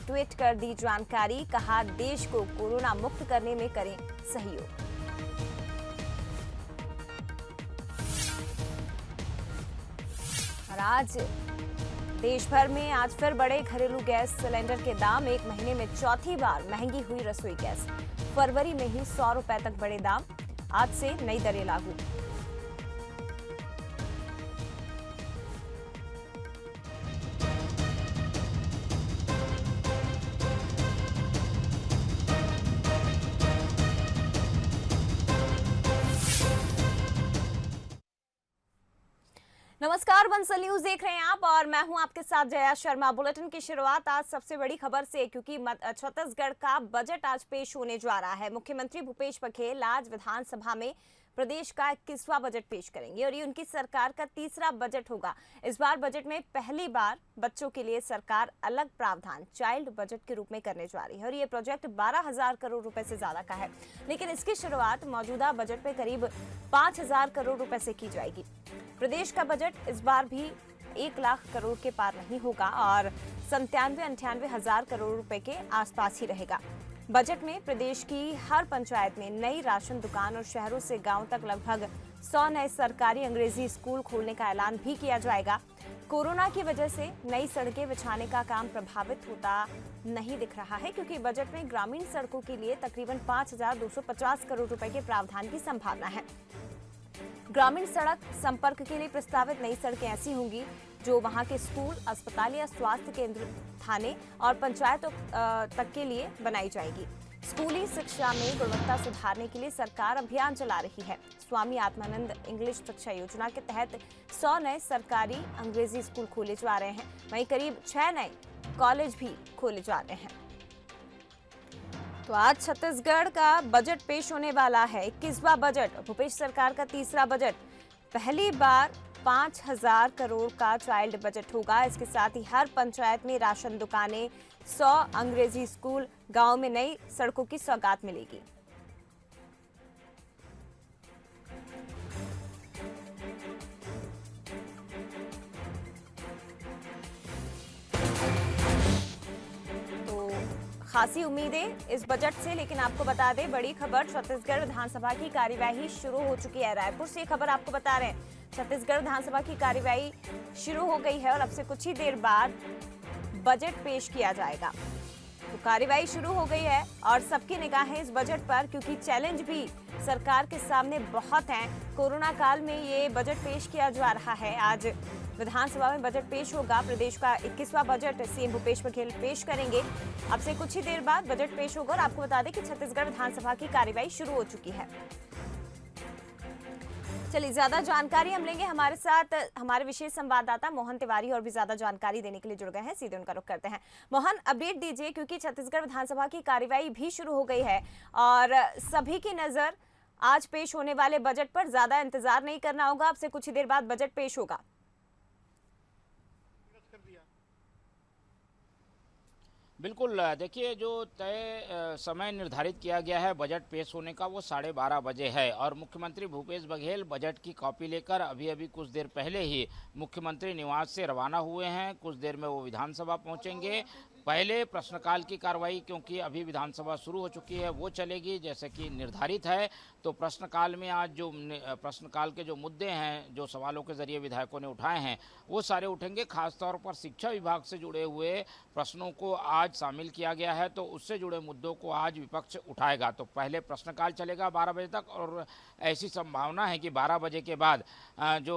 Tweet कर दी जानकारी, कहा देश को कोरोना मुक्त करने में करें सहयोग। और आज देश भर में आज फिर बढ़े घरेलू गैस सिलेंडर के दाम। एक महीने में चौथी बार महंगी हुई रसोई गैस। फरवरी में ही 100 रुपए तक बढ़े दाम। आज से नई दरें लागू। नमस्कार, बंसल न्यूज देख रहे हैं आप और मैं हूं आपके साथ जया शर्मा। बुलेटिन की शुरुआत आज सबसे बड़ी खबर से, क्योंकि छत्तीसगढ़ का बजट आज पेश होने जा रहा है। मुख्यमंत्री भूपेश बघेल आज विधानसभा में प्रदेश का 21वां बजट पेश करेंगे और ये उनकी सरकार का तीसरा बजट होगा। इस बार बजट में पहली बार बच्चों के लिए सरकार अलग प्रावधान चाइल्ड बजट के रूप में करने जा रही है और ये प्रोजेक्ट 12,000 करोड़ रुपए से ज्यादा का है। लेकिन इसकी शुरुआत मौजूदा बजट में करीब 5,000 करोड़ रुपए से की जाएगी। प्रदेश का बजट इस बार भी 1 लाख करोड़ के पार नहीं होगा और 97-98 हजार करोड़ रुपए के आसपास ही रहेगा। बजट में प्रदेश की हर पंचायत में नई राशन दुकान और शहरों से गांव तक लगभग 100 नए सरकारी अंग्रेजी स्कूल खोलने का ऐलान भी किया जाएगा। कोरोना की वजह से नई सड़कें बिछाने का काम प्रभावित होता नहीं दिख रहा है, क्योंकि बजट में ग्रामीण सड़कों के लिए तकरीबन 5,250 करोड़ रुपए के प्रावधान की संभावना है। ग्रामीण सड़क संपर्क के लिए प्रस्तावित नई सड़कें ऐसी होंगी जो वहां के स्कूल, अस्पताल या स्वास्थ्य केंद्र, थाने और पंचायतों तक के लिए बनाई जाएगी। स्कूली शिक्षा में गुणवत्ता सुधारने के लिए सरकार अभियान चला रही है। स्वामी आत्मानंद इंग्लिश शिक्षा योजना के तहत 100 नए सरकारी अंग्रेजी स्कूल खोले जा रहे हैं। वहीं करीब 6 नए कॉलेज भी खोले जा रहे हैं। तो आज छत्तीसगढ़ का बजट पेश होने वाला है, 21वां बजट, भूपेश सरकार का तीसरा बजट। पहली बार 5,000 करोड़ का चाइल्ड बजट होगा। इसके साथ ही हर पंचायत में राशन दुकानें, 100 अंग्रेजी स्कूल, गांव में नई सड़कों की सौगात मिलेगी। खासी उम्मीदें इस बजट से, लेकिन आपको बता दें बड़ी खबर, छत्तीसगढ़ विधानसभा की कार्यवाही शुरू हो चुकी है। रायपुर से खबर आपको बता रहे हैं, छत्तीसगढ़ विधानसभा की कार्यवाही शुरू हो गई है और अब से कुछ ही देर बाद बजट पेश किया जाएगा। तो कार्यवाही शुरू हो गई है और सबकी निगाहें इस बजट पर, क्योंकि चैलेंज भी सरकार के सामने बहुत हैं। कोरोना काल में ये बजट पेश किया जा रहा है। आज विधानसभा में बजट पेश होगा। प्रदेश का 21वां बजट सीएम भूपेश बघेल पेश करेंगे। अब से कुछ ही देर बाद बजट पेश होगा और आपको बता दें कि छत्तीसगढ़ विधानसभा की कार्यवाही शुरू हो चुकी है। चलिए, ज्यादा जानकारी हम लेंगे। हमारे साथ हमारे विशेष संवाददाता मोहन तिवारी और भी ज्यादा जानकारी देने के लिए जुड़ गए हैं। सीधे उनका रुख करते हैं। मोहन, अपडेट दीजिए, क्योंकि छत्तीसगढ़ विधानसभा की कार्यवाही भी शुरू हो गई है और सभी की नजर आज पेश होने वाले बजट पर। ज्यादा इंतजार नहीं करना होगा, अब से कुछ ही देर बाद बजट पेश होगा। बिल्कुल, देखिए, जो तय समय निर्धारित किया गया है बजट पेश होने का वो 12:30 बजे है और मुख्यमंत्री भूपेश बघेल बजट की कॉपी लेकर अभी कुछ देर पहले ही मुख्यमंत्री निवास से रवाना हुए हैं। कुछ देर में वो विधानसभा पहुंचेंगे। पहले प्रश्नकाल की कार्रवाई, क्योंकि अभी विधानसभा शुरू हो चुकी है, वो चलेगी जैसे कि निर्धारित है। तो प्रश्नकाल में आज जो प्रश्नकाल के जो मुद्दे हैं, जो सवालों के जरिए विधायकों ने उठाए हैं, वो सारे उठेंगे। खासतौर पर शिक्षा विभाग से जुड़े हुए प्रश्नों को आज शामिल किया गया है, तो उससे जुड़े मुद्दों को आज विपक्ष उठाएगा। तो पहले प्रश्नकाल चलेगा 12 बजे तक और ऐसी संभावना है कि 12 बजे के बाद जो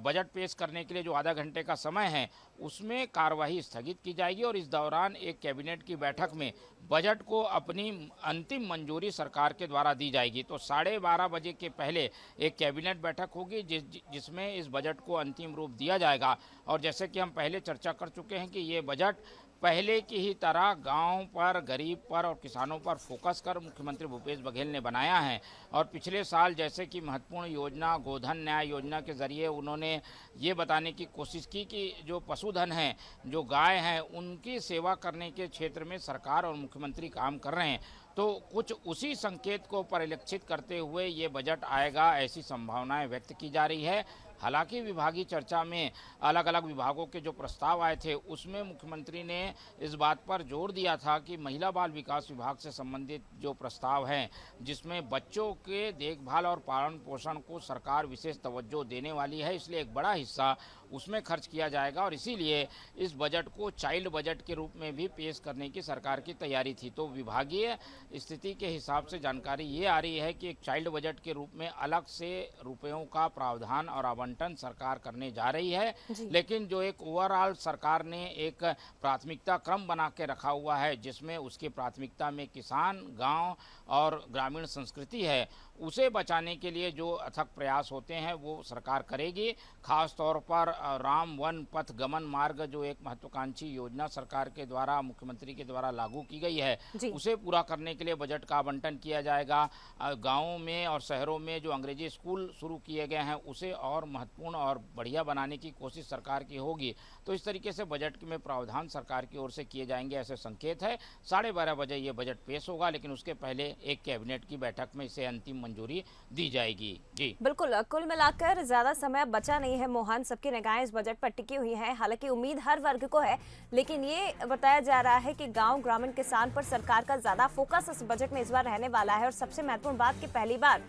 बजट पेश करने के लिए जो आधा घंटे का समय है उसमें कार्यवाही स्थगित की जाएगी और इस दौरान एक कैबिनेट की बैठक में बजट को अपनी अंतिम मंजूरी सरकार के द्वारा दी जाएगी। तो 12:30 बजे के पहले एक कैबिनेट बैठक होगी जिसमें इस बजट को अंतिम रूप दिया जाएगा। और जैसे कि हम पहले चर्चा कर चुके हैं कि ये बजट पहले की ही तरह गांव पर, गरीब पर और किसानों पर फोकस कर मुख्यमंत्री भूपेश बघेल ने बनाया है। और पिछले साल जैसे कि महत्वपूर्ण योजना गोधन न्याय योजना के ज़रिए उन्होंने ये बताने की कोशिश की कि जो पशुधन है, जो गाय हैं, उनकी सेवा करने के क्षेत्र में सरकार और मुख्यमंत्री काम कर रहे हैं। तो कुछ उसी संकेत को परिलक्षित करते हुए ये बजट आएगा, ऐसी संभावनाएं व्यक्त की जा रही है। हालांकि विभागीय चर्चा में अलग अलग विभागों के जो प्रस्ताव आए थे उसमें मुख्यमंत्री ने इस बात पर जोर दिया था कि महिला बाल विकास विभाग से संबंधित जो प्रस्ताव हैं जिसमें बच्चों के देखभाल और पालन पोषण को सरकार विशेष तवज्जो देने वाली है, इसलिए एक बड़ा हिस्सा उसमें खर्च किया जाएगा और इसीलिए इस बजट को चाइल्ड बजट के रूप में भी पेश करने की सरकार की तैयारी थी। तो विभागीय स्थिति के हिसाब से जानकारी ये आ रही है कि एक चाइल्ड बजट के रूप में अलग से रुपयों का प्रावधान और आवंटन सरकार करने जा रही है, लेकिन जो एक ओवरऑल सरकार ने एक प्राथमिकता क्रम बना के रखा हुआ है जिसमें उसकी प्राथमिकता में किसान, गांव और ग्रामीण संस्कृति है, उसे बचाने के लिए जो अथक प्रयास होते हैं वो सरकार करेगी। खास तौर पर राम वन पथ गमन मार्ग जो एक महत्वाकांक्षी योजना सरकार के द्वारा, मुख्यमंत्री के द्वारा लागू की गई है, उसे पूरा करने के लिए बजट का आवंटन किया जाएगा। गाँवों में और शहरों में जो अंग्रेजी स्कूल शुरू किए गए हैं उसे और महत्वपूर्ण और बढ़िया बनाने की कोशिश सरकार की होगी। तो इस तरीके से बजट में प्रावधान सरकार की ओर से किए जाएंगे, ऐसे संकेत है। 12:30 बजे ये बजट पेश होगा, लेकिन उसके पहले एक कैबिनेट की बैठक में इसे अंतिम मंजूरी दी जाएगी। जी बिल्कुल, कुल मिलाकर ज्यादा समय बचा नहीं है मोहन, सबकी निगाहें इस बजट पर टिकी हुई हैं। हालांकि उम्मीद हर वर्ग को है, लेकिन ये बताया जा रहा है कि गांव ग्रामीण किसान पर सरकार का ज्यादा फोकस इस बजट में इस बार रहने वाला है और सबसे महत्वपूर्ण बात कि पहली बार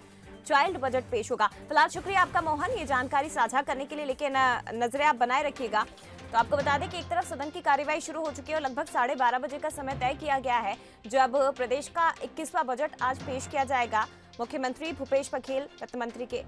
चाइल्ड बजट पेश होगा। फिलहाल शुक्रिया आपका मोहन ये जानकारी साझा करने के लिए, लेकिन नजरें आप बनाए रखिएगा। तो आपको बता दें कि एक तरफ सदन की कार्यवाही शुरू हो चुकी है और लगभग 12:30 बजे का समय तय किया गया है जब प्रदेश का 21वां बजट आज पेश किया जाएगा। मुख्यमंत्री भूपेश बघेल, वित्त मंत्री के